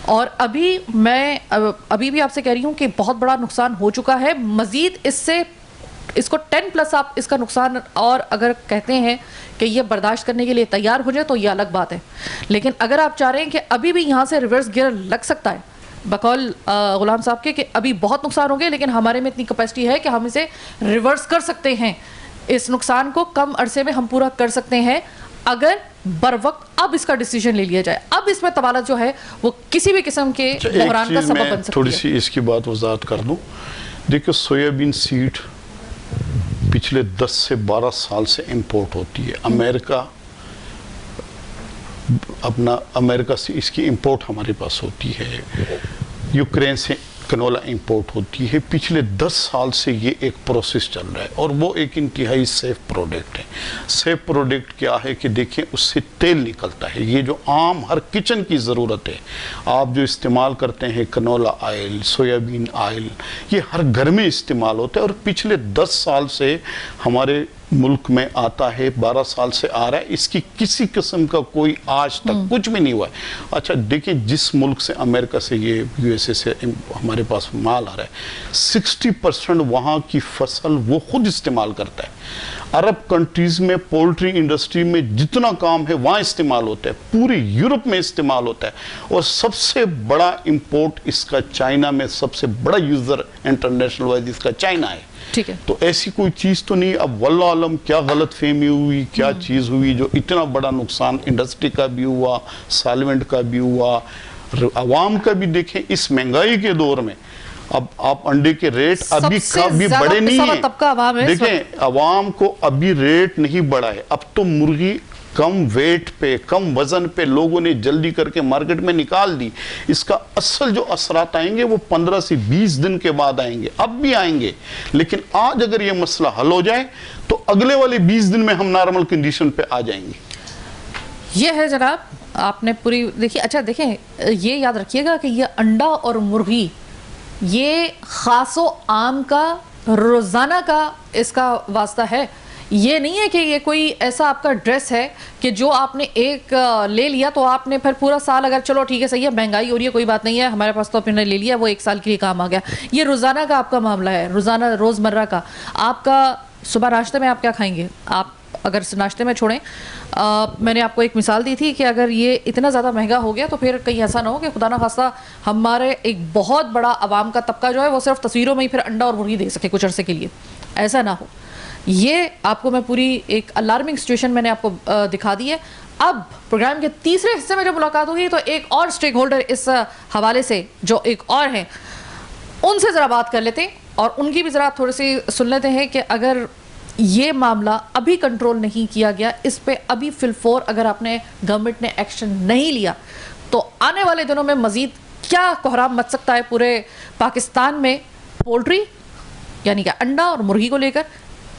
और अभी मैं अभी भी आपसे कह रही हूँ कि बहुत बड़ा नुकसान हो चुका है, मज़ीद इसको 10+ आप इसका नुकसान, और अगर कहते हैं कि ये बर्दाश्त करने के लिए तैयार हो जाए तो ये अलग बात है, लेकिन अगर आप चाह रहे हैं कि अभी भी यहाँ से रिवर्स गियर लग सकता है, बकौल गुलाम साहब के, कि अभी बहुत नुकसान हो गए लेकिन हमारे में इतनी कैपेसिटी है कि हम इसे रिवर्स कर सकते हैं, इस नुकसान को कम अरसे में हम पूरा कर सकते हैं, अगर बर वक्त अब इसका डिसीजन ले लिया जाए। अब इसमें तबादला जो है वो किसी भी किस्म के बहरान का सबब बन सकती है। थोड़ी सी इसकी बात वजाहत कर दूं, देखिए सोयाबीन सीड पिछले 10 से 12 साल से इंपोर्ट होती है, अमेरिका से इसकी इंपोर्ट हमारे पास होती है, यूक्रेन से कनोला इंपोर्ट होती है। पिछले 10 साल से ये एक प्रोसेस चल रहा है और वो एक इंतहाई सेफ प्रोडक्ट है। सेफ प्रोडक्ट क्या है कि देखें, उससे तेल निकलता है, ये जो आम हर किचन की ज़रूरत है, आप जो इस्तेमाल करते हैं कनोला ऑयल, सोयाबीन ऑयल, ये हर घर में इस्तेमाल होता है और पिछले 10 साल से हमारे मुल्क में आता है, 12 साल से आ रहा है, इसकी किसी किस्म का कोई आज तक कुछ भी नहीं हुआ है। अच्छा देखिए, जिस मुल्क से, अमेरिका से, ये यूएसए से हमारे पास माल आ रहा है, 60% वहाँ की फसल वो खुद इस्तेमाल करता है। अरब कंट्रीज़ में पोल्ट्री इंडस्ट्री में जितना काम है वहाँ इस्तेमाल होता है, पूरी यूरोप में इस्तेमाल होता है, और सबसे बड़ा इंपोर्ट इसका चाइना में, सबसे बड़ा यूज़र इंटरनेशनल वाइज इसका चाइना है। ठीक है, तो ऐसी कोई चीज़ तो नहीं। अब वल्लाह आलम क्या गलत फहमी हुई, क्या चीज़ हुई जो इतना बड़ा नुकसान इंडस्ट्री का भी हुआ, सालवेंट का भी हुआ, आवाम का भी। देखें इस महंगाई के दौर में अब आप अंडे के रेट अभी कभी बड़े नहीं है। देखें आवाम को अभी रेट नहीं बढ़ा है, अब तो मुर्गी कम वेट पे, कम वजन पे लोगों ने जल्दी करके मार्केट में निकाल दी। इसका असल जो असरात आएंगे वो 15 से 20 दिन के बाद आएंगे, अब भी आएंगे, लेकिन आज अगर ये मसला हल हो जाए तो अगले वाले 20 दिन में हम नॉर्मल कंडीशन पे आ जाएंगे। ये है जनाब, आपने पूरी देखिए। अच्छा देखें, ये याद रखिएगा कि ये अंडा और मुर्गी ये खासो आम का, रोजाना का इसका वास्ता है। ये नहीं है कि ये कोई ऐसा आपका ड्रेस है कि जो आपने एक ले लिया तो आपने फिर पूरा साल, अगर चलो ठीक है सही है महंगाई हो रही है कोई बात नहीं है, हमारे पास तो आपने ले लिया, वो 1 साल के लिए काम आ गया। ये रोज़ाना का आपका मामला है, रोज़ाना रोज़मर्रा का। आपका सुबह नाश्ते में आप क्या खाएंगे? आप अगर नाश्ते में छोड़ें, मैंने आपको एक मिसाल दी थी कि अगर ये इतना ज़्यादा महंगा हो गया तो फिर कहीं ऐसा ना हो कि खुदा ना खास्ता हमारे एक बहुत बड़ा आवाम का तबका जो है वो सिर्फ तस्वीरों में ही फिर अंडा और मुर्गी दे सके कुछ अरसे के लिए, ऐसा ना हो। ये आपको मैं पूरी एक अलार्मिंग सिचुएशन मैंने आपको दिखा दी है। अब प्रोग्राम के तीसरे हिस्से में जब मुलाकात होगी तो एक और स्टेक होल्डर इस हवाले से जो एक और हैं उनसे ज़रा बात कर लेते हैं और उनकी भी ज़रा थोड़ी सी सुन लेते हैं कि अगर ये मामला अभी कंट्रोल नहीं किया गया, इस पे अभी फिलफोर अगर आपने गवर्नमेंट ने एक्शन नहीं लिया तो आने वाले दिनों में मज़ीद क्या कोहराम मच सकता है पूरे पाकिस्तान में पोल्ट्री यानी कि अंडा और मुर्गी को लेकर।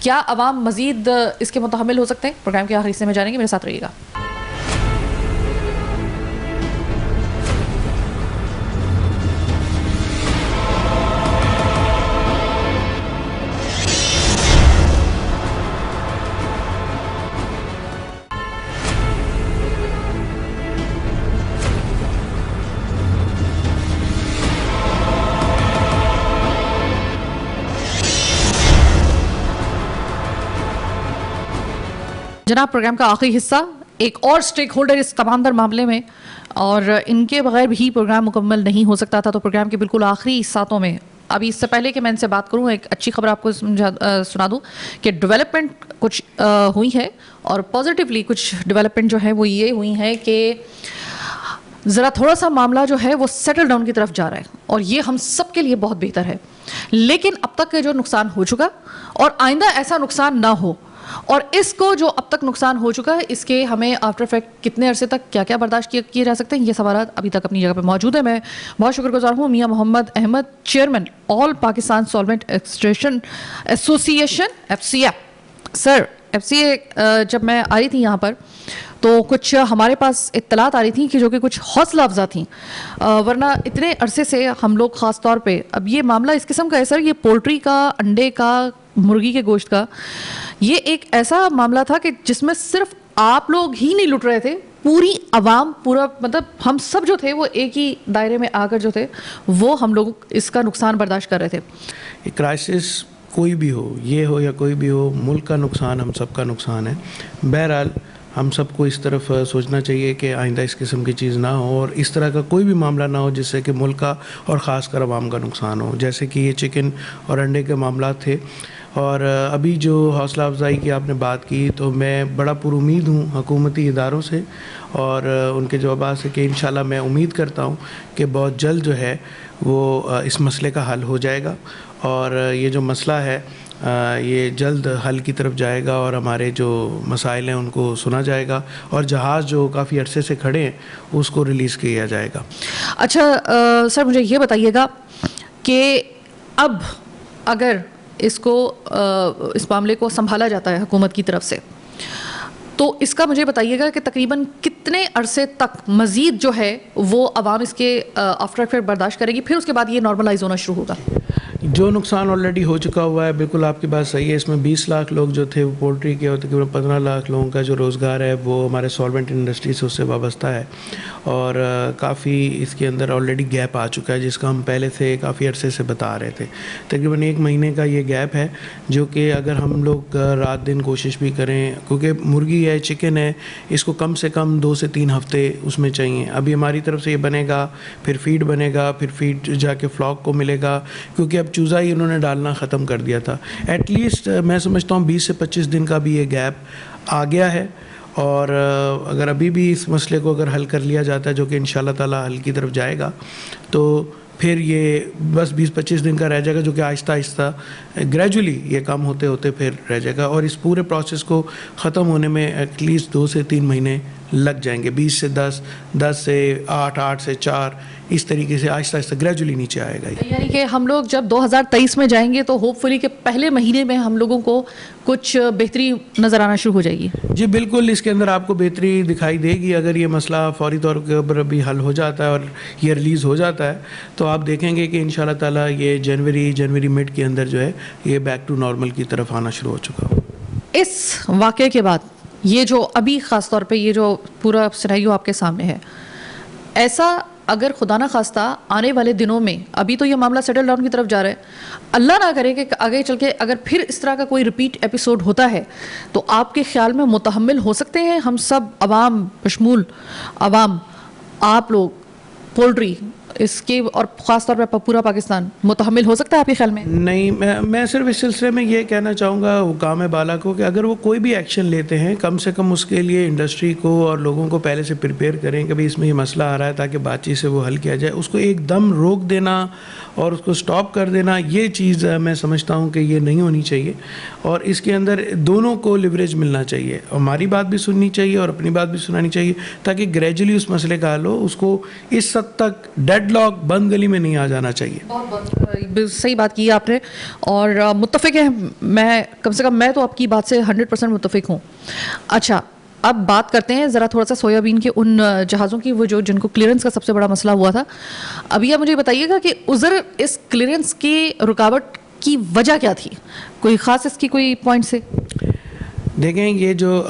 क्या अवाम मज़ीद इसके मुतहम्मिल हो सकते हैं? प्रोग्राम के आखिरी हिस्से में जानेंगे, मेरे साथ रहिएगा। जनाब, प्रोग्राम का आखिरी हिस्सा, एक और स्टेक होल्डर इस कमांदर मामले में, और इनके बगैर भी प्रोग्राम मुकम्मल नहीं हो सकता था। तो प्रोग्राम के बिल्कुल आखिरी सातों में, अभी इससे पहले कि मैं इनसे बात करूं, एक अच्छी खबर आपको सुना दूं कि डेवलपमेंट कुछ हुई है, और पॉजिटिवली कुछ डेवलपमेंट जो है वो ये हुई है कि ज़रा थोड़ा सा मामला जो है वो सेटल डाउन की तरफ जा रहा है, और ये हम सब के लिए बहुत बेहतर है। लेकिन अब तक के जो नुकसान हो चुका, और आइंदा ऐसा नुकसान ना हो, और इसको जो अब तक नुकसान हो चुका है इसके हमें आफ्टर इफेक्ट कितने अरसे तक क्या क्या बर्दाश्त किए जा सकते हैं, ये सवाल अभी तक अपनी जगह पे मौजूद है। मैं बहुत शुक्रगुजार हूँ मियां Mohammad Ahmed, chairman all Pakistan solvent extraction association FCA। Sir, FCA जब मैं आ रही थी यहाँ पर तो कुछ हमारे पास इत्तलात आ रही थी कि जो कि कुछ हौसला अफजा थी, वरना इतने अरसे से हम लोग ख़ास तौर पे, अब ये मामला इस किस्म का है सर, ये पोल्ट्री का, अंडे का, मुर्गी के गोश्त का, ये एक ऐसा मामला था कि जिसमें सिर्फ आप लोग ही नहीं लुट रहे थे, पूरी आवाम, पूरा मतलब हम सब जो थे वो एक ही दायरे में आकर जो थे वो हम लोग इसका नुकसान बर्दाश्त कर रहे थे। ये क्राइसिस कोई भी हो, ये हो या कोई भी हो, मुल्क का नुकसान हम सब का नुकसान है। बहरहाल हम सबको इस तरफ सोचना चाहिए कि आइंदा इस किस्म की चीज़ ना हो, और इस तरह का कोई भी मामला ना हो जिससे कि मुल्क का और ख़ासकर आवाम का नुकसान हो, जैसे कि ये चिकन और अंडे के मामला थे। और अभी जो हौसला अफजाई की आपने बात की, तो मैं बड़ा पुरुमीद हूँ हुकूमती इदारों से और उनके जवाब से कि इंशाल्लाह मैं उम्मीद करता हूँ कि बहुत जल्द जो है वो इस मसले का हल हो जाएगा, और ये जो मसला है ये जल्द हल की तरफ जाएगा, और हमारे जो मसाइल हैं उनको सुना जाएगा, और जहाज़ जो काफ़ी अरसे से खड़े हैं उसको रिलीज़ किया जाएगा। अच्छा सर, मुझे ये बताइएगा कि अब अगर इसको इस मामले को संभाला जाता है हुकूमत की तरफ से, तो इसका मुझे बताइएगा कि तकरीबन कितने अरसे तक मज़ीद जो है वो आवाम इसके आफ्टर इफेक्ट बर्दाश्त करेगी, फिर उसके बाद ये नॉर्मलाइज होना शुरू होगा? जो नुकसान ऑलरेडी हो चुका हुआ है, बिल्कुल आपकी बात सही है। इसमें 20 लाख लोग जो थे वो पोल्ट्री के, और तकरीबन 15 लाख लोगों का जो रोज़गार है वो हमारे सॉल्वेंट इंडस्ट्री से उससे वाबस्ता है, और काफ़ी इसके अंदर ऑलरेडी गैप आ चुका है जिसका हम पहले से काफ़ी अरसे से बता रहे थे। तकरीबन 1 महीने का ये गैप है, जो कि अगर हम लोग रात दिन कोशिश भी करें, क्योंकि मुर्गी है, चिकन है, इसको कम से कम 2 से 3 हफ्ते उसमें चाहिए। अभी हमारी तरफ से ये बनेगा, फिर फीड बनेगा, फिर फीड जाके फ्लॉक को मिलेगा, क्योंकि अब चूज़ा ही उन्होंने डालना ख़त्म कर दिया था। एटलीस्ट मैं समझता हूँ 20 से 25 दिन का भी ये गैप आ गया है, और अगर अभी भी इस मसले को अगर हल कर लिया जाता है, जो कि इंशाल्लाह ताला हल की तरफ जाएगा, तो फिर ये बस 20-25 दिन का रह जाएगा, जो कि आहिस्ता आहिस्ता ग्रेजुअली ये कम होते होते फिर रह जाएगा, और इस पूरे प्रोसेस को ख़त्म होने में एटलीस्ट 2 से 3 महीने लग जाएंगे। 20 से 10, 10 से 8, 8 से 4, इस तरीके से आहिस्ता आहिस्ता ग्रेजुअली नीचे आएगा। यानी कि हम लोग जब 2023 में जाएंगे तो होपफुली के पहले महीने में हम लोगों को कुछ बेहतरी नज़र आना शुरू हो जाएगी। जी बिल्कुल, इसके अंदर आपको बेहतरी दिखाई देगी अगर ये मसला फौरी तौर पर अभी हल हो जाता है और ये रिलीज़ हो जाता है, तो आप देखेंगे कि इंशाल्लाह ताला ये जनवरी मिड के अंदर जो है ये बैक टू नॉर्मल की तरफ आना शुरू हो चुका हो। इस वाक़े के बाद ये जो अभी ख़ास तौर पे ये जो पूरा सिनेरियो आपके सामने है, ऐसा अगर खुदा ना खास्ता आने वाले दिनों में, अभी तो ये मामला सेटल डाउन की तरफ जा रहा है, अल्लाह ना करे कि आगे चल के अगर फिर इस तरह का कोई रिपीट एपिसोड होता है, तो आपके ख्याल में मुतहम्मिल हो सकते हैं हम सब अवाम, बशमूल अवाम, आप लोग, पोल्ट्री इसके, और ख़ास तौर पर पूरा पाकिस्तान मुतहम्मिल हो सकता है आपके ख्याल में? नहीं, मैं सिर्फ इस सिलसिले में ये कहना चाहूँगा हुकाम बाला को कि अगर वो कोई भी एक्शन लेते हैं, कम से कम उसके लिए इंडस्ट्री को और लोगों को पहले से प्रिपेयर करें कि भाई इसमें ये मसला आ रहा है, ताकि बातचीत से वो हल किया जाए। उसको एकदम रोक देना और उसको स्टॉप कर देना, ये चीज़ मैं समझता हूँ कि ये नहीं होनी चाहिए, और इसके अंदर दोनों को लिवरेज मिलना चाहिए। हमारी बात भी सुननी चाहिए और अपनी बात भी सुनानी चाहिए, ताकि ग्रेजुअली उस मसले का हल हो। उसको इस हद तक डेडलॉक, बंद गली में नहीं आ जाना चाहिए। बहुत सही बात की आपने, और मुत्तफ़िक है मैं, कम से कम मैं तो आपकी बात से 100% मुत्तफ़िक हूँ। अच्छा, अब बात करते हैं ज़रा थोड़ा सा सोयाबीन के उन जहाज़ों की, वो जो जिनको क्लियरेंस का सबसे बड़ा मसला हुआ था। अभी आप मुझे बताइएगा कि उधर इस क्लियरेंस की रुकावट की वजह क्या थी? कोई ख़ास इसकी कोई पॉइंट से? देखें, ये जो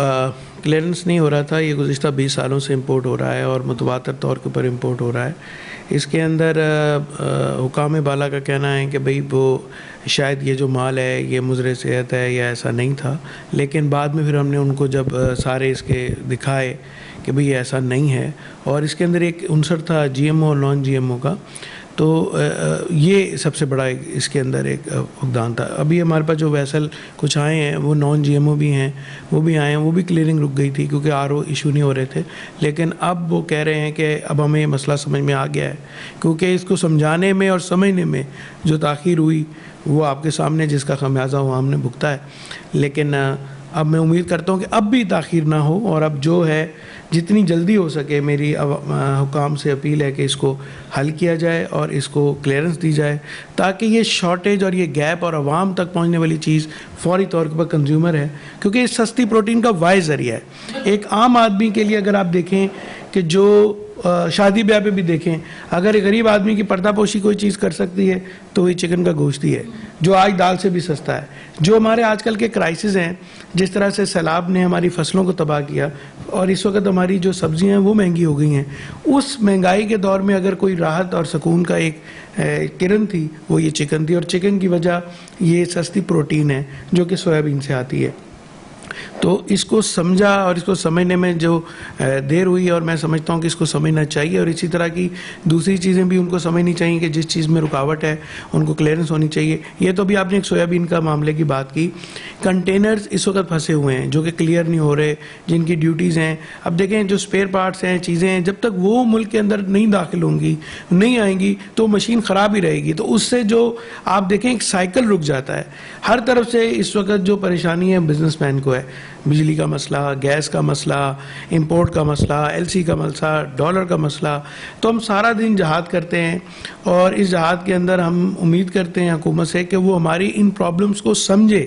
क्लियरेंस नहीं हो रहा था, ये गुज़िश्ता 20 सालों से इंपोर्ट हो रहा है और मुतवातर तौर के ऊपर इंपोर्ट हो रहा है। इसके अंदर हुकाम बाला का कहना है कि भाई वो शायद ये जो माल है ये मुज़र सेहत है या ऐसा नहीं था, लेकिन बाद में फिर हमने उनको जब सारे इसके दिखाए कि भाई ऐसा नहीं है और इसके अंदर एक उनसर था GMO और नॉन GMO का, तो ये सबसे बड़ा इसके अंदर एक फुकदान था। अभी हमारे पास जो वेसल कुछ आए हैं वो नॉन GMO भी हैं, वो भी आए हैं, वो भी क्लियरिंग रुक गई थी क्योंकि RO इशू नहीं हो रहे थे, लेकिन अब वो कह रहे हैं कि अब हमें ये मसला समझ में आ गया है, क्योंकि इसको समझाने में और समझने में जो ताख़ीर हुई वो आपके सामने जिसका खमियाजा हुआ हमने भुगता है। लेकिन अब मैं उम्मीद करता हूँ कि अब भी ताख़ीर ना हो और अब जो है जितनी जल्दी हो सके मेरी हुकाम से अपील है कि इसको हल किया जाए और इसको क्लियरेंस दी जाए, ताकि ये शॉर्टेज और ये गैप और आवाम तक पहुँचने वाली चीज़ फौरी तौर पर कंज्यूमर है, क्योंकि इस सस्ती प्रोटीन का वाई ज़रिया है। एक आम आदमी के लिए अगर आप देखें कि जो शादी ब्याह पे भी देखें, अगर एक गरीब आदमी की पर्दापोशी कोई चीज़ कर सकती है तो ये चिकन का गोश्त ही है, जो आज दाल से भी सस्ता है। जो हमारे आजकल के क्राइसिस हैं, जिस तरह से सैलाब ने हमारी फसलों को तबाह किया और इस वक्त हमारी जो सब्जियां हैं वो महंगी हो गई हैं, उस महंगाई के दौर में अगर कोई राहत और सुकून का एक किरण थी वो ये चिकन थी, और चिकन की वजह ये सस्ती प्रोटीन है जो कि सोयाबीन से आती है। तो इसको समझा और इसको समझने में जो देर हुई, और मैं समझता हूँ कि इसको समझना चाहिए, और इसी तरह की दूसरी चीज़ें भी उनको समझनी चाहिए कि जिस चीज़ में रुकावट है उनको क्लियरेंस होनी चाहिए। ये तो भी आपने एक सोयाबीन का मामले की बात की, कंटेनर्स इस वक्त फंसे हुए हैं जो कि क्लियर नहीं हो रहे, जिनकी ड्यूटीज़ हैं। अब देखें जो स्पेयर पार्ट्स हैं, चीज़ें हैं, जब तक वो मुल्क के अंदर नहीं दाखिल होंगी, नहीं आएंगी, तो मशीन ख़राब ही रहेगी। तो उससे जो आप देखें एक साइकिल रुक जाता है। हर तरफ से इस वक्त जो परेशानी है बिजनेसमैन को है, बिजली का मसला, गैस का मसला, इंपोर्ट का मसला, LC का मसला, डॉलर का मसला। तो हम सारा दिन जहाद करते हैं और इस जहाद के अंदर हम उम्मीद करते हैं हुकूमत से कि वो हमारी इन प्रॉब्लम्स को समझे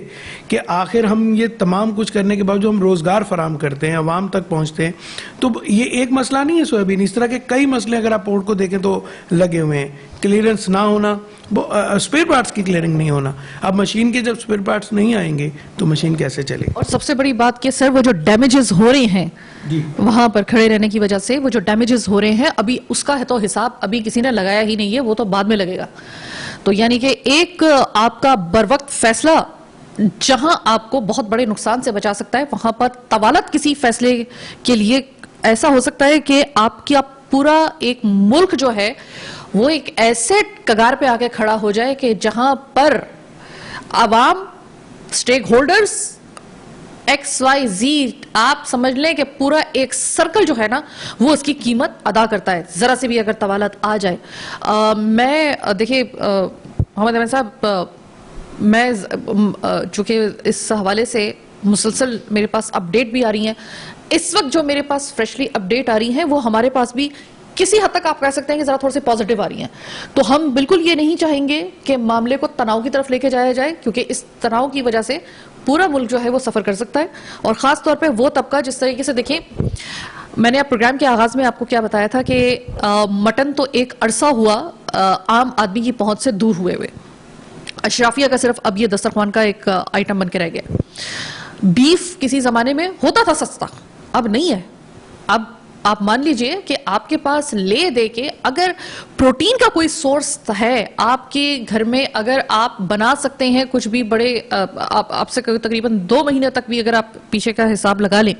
कि आखिर हम ये तमाम कुछ करने के बावजूद हम रोज़गार फराम करते हैं, आवाम तक पहुँचते हैं। तो ये एक मसला नहीं है सोयाबीन, इस तरह के कई मसले अगर आप पोर्ट को देखें तो लगे हुए हैं। क्लियरेंस ना होना, स्पेयर पार्ट्स की क्लियरिंग नहीं होना। अब मशीन के जब स्पेयर पार्ट्स नहीं आएंगे तो मशीन कैसे चलेगी? और सबसे बड़ी बात कि सर वो जो डैमेजेस हो रहे हैं वहां पर खड़े रहने की वजह से, वो जो डैमेजेस हो रहे हैं अभी उसका है तो हिसाब अभी किसी ने लगाया ही नहीं है, वो तो बाद में लगेगा। तो यानी कि एक आपका बरवक्त फैसला जहां आपको बहुत बड़े नुकसान से बचा सकता है, वहां पर तवालत किसी फैसले के लिए ऐसा हो सकता है कि आपकी पूरा एक मुल्क जो है वो एक ऐसे कगार पे आके खड़ा हो जाए कि जहां पर आवाम, स्टेक होल्डर्स, XYZ, आप समझ लें कि पूरा एक सर्कल जो है ना वो उसकी कीमत अदा करता है, जरा से भी अगर तवालत आ जाए। मैं देखिए मोहम्मद अहमद साहब, मैं चूंकि इस हवाले से मुसलसल मेरे पास अपडेट भी आ रही हैं, इस वक्त जो मेरे पास फ्रेशली अपडेट आ रही हैं वो हमारे पास भी किसी हद तक आप कह सकते हैं कि जरा थोड़े से पॉजिटिव आ रही हैं। तो हम बिल्कुल ये नहीं चाहेंगे कि मामले को तनाव की तरफ लेके जाया जाए, क्योंकि इस तनाव की वजह से पूरा मुल्क जो है वो सफर कर सकता है, और खास तौर पे वो तबका जिस तरीके से, देखिए मैंने आप प्रोग्राम के आगाज में आपको क्या बताया था कि मटन तो एक अरसा हुआ आम आदमी की पहुंच से दूर हुए हुए, अशराफिया का सिर्फ अब ये दस्तरखान का एक आइटम बन के रह गया। बीफ किसी जमाने में होता था सस्ता, अब नहीं है। अब आप मान लीजिए कि आपके पास ले दे के अगर प्रोटीन का कोई सोर्स है आपके घर में, अगर आप बना सकते हैं कुछ भी बड़े, आपसे तकरीबन 2 महीने तक भी अगर आप पीछे का हिसाब लगा लें,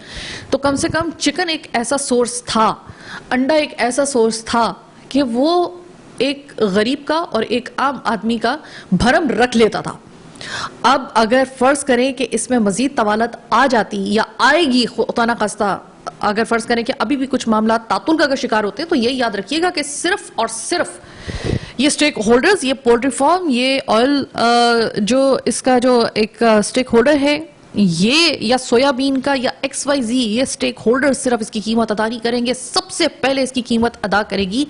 तो कम से कम चिकन एक ऐसा सोर्स था, अंडा एक ऐसा सोर्स था कि वो एक गरीब का और एक आम आदमी का भरम रख लेता था। अब अगर फर्ज करें कि इसमें मजीद तवालत आ जाती या आएगी, खुदा न खास्ता अगर फर्ज करें कि अभी भी कुछ मामला तातुल का अगर शिकार होते हैं, तो ये याद रखिएगा कि सिर्फ और सिर्फ ये स्टेक होल्डर्स, ये पोल्ट्री फार्म, ये ऑयल जो इसका जो एक स्टेक होल्डर है, ये या सोयाबीन का या XYZ, ये स्टेक होल्डर सिर्फ इसकी कीमत अदा नहीं करेंगे, सबसे पहले इसकी कीमत अदा करेगी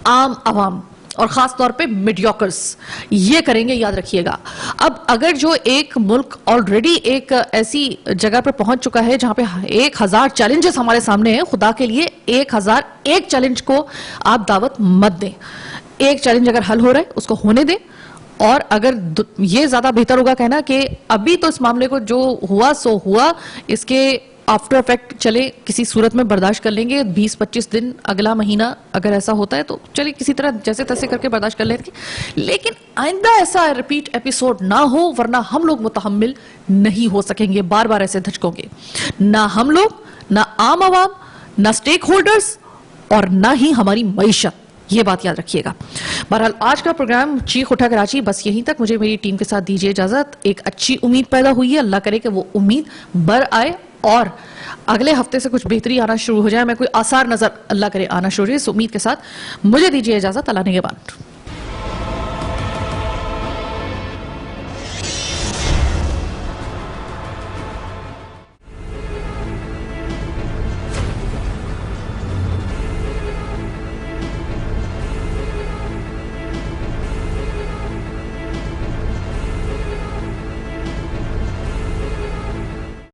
आम आवाम और खास तौर पे मीडियोकर्स, ये करेंगे, याद रखिएगा। अब अगर जो एक मुल्क ऑलरेडी एक ऐसी जगह पर पहुंच चुका है जहां पे 1000 चैलेंजेस हमारे सामने हैं, खुदा के लिए 1001 चैलेंज को आप दावत मत दें। एक चैलेंज अगर हल हो रहा है उसको होने दें, और अगर ये ज्यादा बेहतर होगा कहना कि अभी तो इस मामले को जो हुआ सो हुआ, इसके आफ्टर इफेक्ट चले किसी सूरत में बर्दाश्त कर लेंगे, 20-25 दिन, अगला महीना अगर ऐसा होता है तो चलिए किसी तरह जैसे तैसे करके बर्दाश्त कर लेंगे, लेकिन आइंदा ऐसा रिपीट एपिसोड ना हो, वरना हम लोग मुतहम्मिल नहीं हो सकेंगे बार बार ऐसे धचकों के, ना हम लोग, ना आम आवाम, ना स्टेक होल्डर्स और ना ही हमारी मईशत। ये बात याद रखिएगा। बहरहाल आज का प्रोग्राम चीख उठा कराची बस यहीं तक। मुझे मेरी टीम के साथ दीजिए इजाजत। एक अच्छी उम्मीद पैदा हुई है, अल्लाह करे कि वो उम्मीद बर आए और अगले हफ्ते से कुछ बेहतरी आना शुरू हो जाए। मैं कोई आसार नजर अल्लाह करे आना शुरू हो, इस उम्मीद के साथ मुझे दीजिए इजाजत। अल्लाह निगहबान।